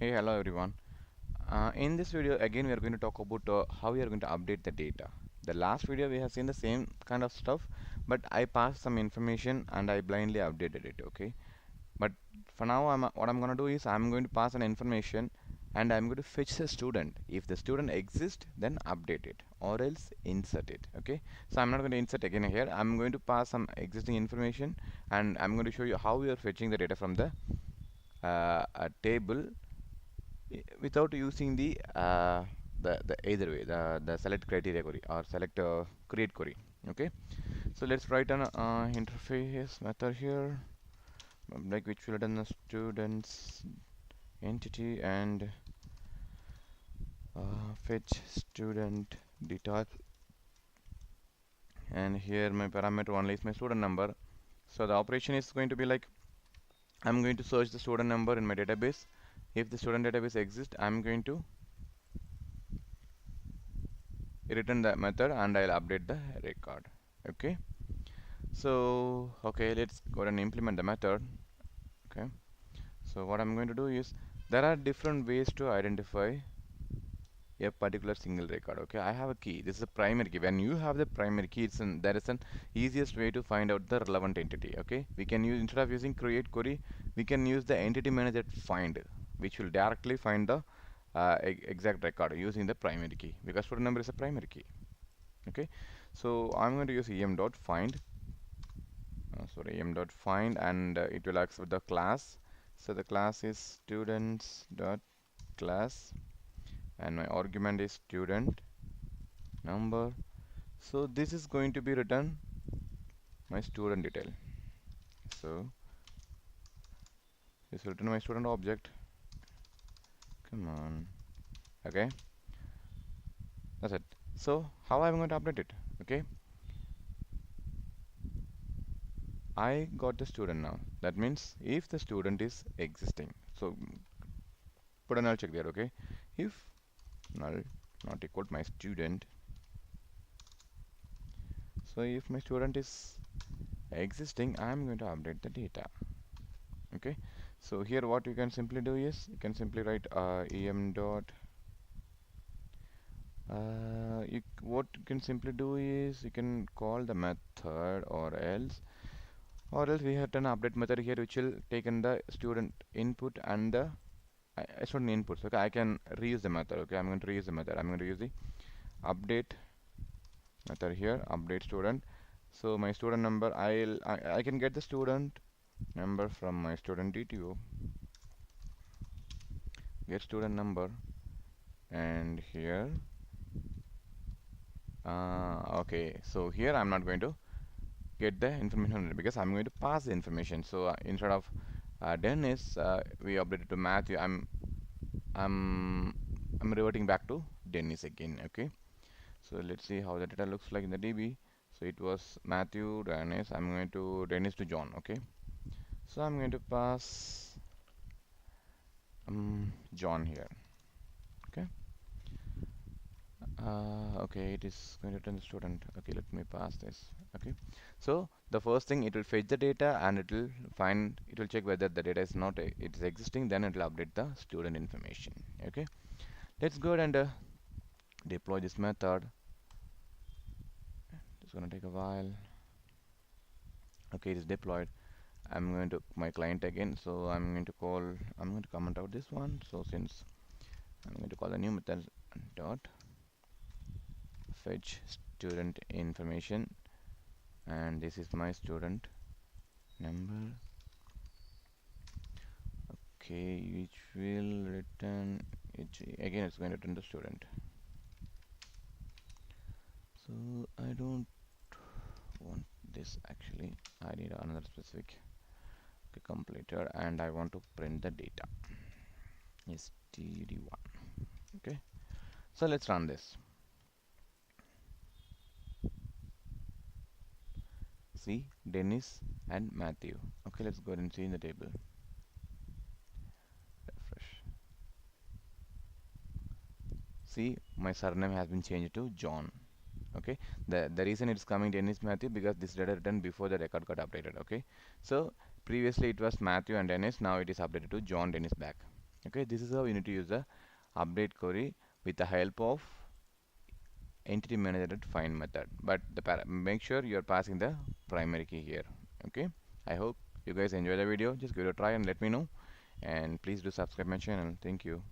Hey, hello everyone. In this video, again, we are going to talk about how we are going to update the data. The last video, we have seen the same kind of stuff, but I passed some information and I blindly updated it, okay? But for now, what I'm going to do is I'm going to pass an information and I'm going to fetch the student. If the student exists, then update it or else insert it, okay? So I'm not going to insert again here. I'm going to pass some existing information and I'm going to show you how we are fetching the data from the a table without using the either way the select criteria query or select create query. Okay, so let's write an interface method here, like which will return the students entity and fetch student data, and here my parameter only is my student number. So the operation is going to be like, I'm going to search the student number in my database. If the student database exists, I'm going to return the method and I'll update the record. Okay, so okay, let's go and implement the method. Okay, so what I'm going to do is, there are different ways to identify a particular single record. Okay, I have a key. This is a primary key. When you have the primary key, there is an easiest way to find out the relevant entity. Okay, we can use, instead of using create query, we can use the entity manager find, which will directly find the exact record using the primary key, because student number is a primary key. Okay, so I'm going to use em.find, em.find, and it will accept the class. So the class is students dot class and my argument is student number. So this is going to be written my student detail. So this will return my student object. Come on. Okay, that's it. So how I'm going to update it? Okay, I got the student now. That means if the student is existing, so put a null check there. Okay, if null not equal to my student, so if my student is existing, I'm going to update the data. Okay, so here what you can simply do is, you can simply write em dot what you can simply do is, you can call the method, or else we have an update method here which will take in the student input and the student inputs. Okay, I can reuse the method. Okay, I'm going to reuse the method. I'm going to use the update method here, update student. So my student number, I can get the student number from my student DTO, get student number, and here okay, so here I'm not going to get the information because I'm going to pass the information. So instead of Dennis, we updated to Matthew. I'm reverting back to Dennis again. Okay, so let's see how the data looks like in the DB. So it was Matthew, Dennis. I'm going to Dennis to John. Okay, so I'm going to pass John here. Okay, okay, it is going to return the student. Okay, let me pass this. Okay, so the first thing, it will fetch the data and it will find, it will check whether the data is not it is existing, then it will update the student information. Okay, let's go ahead and deploy this method. It's gonna take a while. Okay, it is deployed. I'm going to my client again, so I'm going to comment out this one. So since I'm going to call a new method dot fetch student information, and this is my student number. Okay, which will return it again. It's going to return the student. So I don't want this actually. I need another specific completer, and I want to print the data std1. Okay, so let's run this. See, Dennis and Matthew. Okay, let's go ahead and see in the table. Refresh. See, my surname has been changed to John. Okay, the reason it's coming Dennis Matthew because this data written before the record got updated. Okay, so previously it was Matthew and Dennis, now it is updated to John Dennis back. Okay, this is how you need to use the update query with the help of entity manager find method. But make sure you are passing the primary key here. Okay, I hope you guys enjoy the video. Just give it a try and let me know. And please do subscribe my channel. Thank you.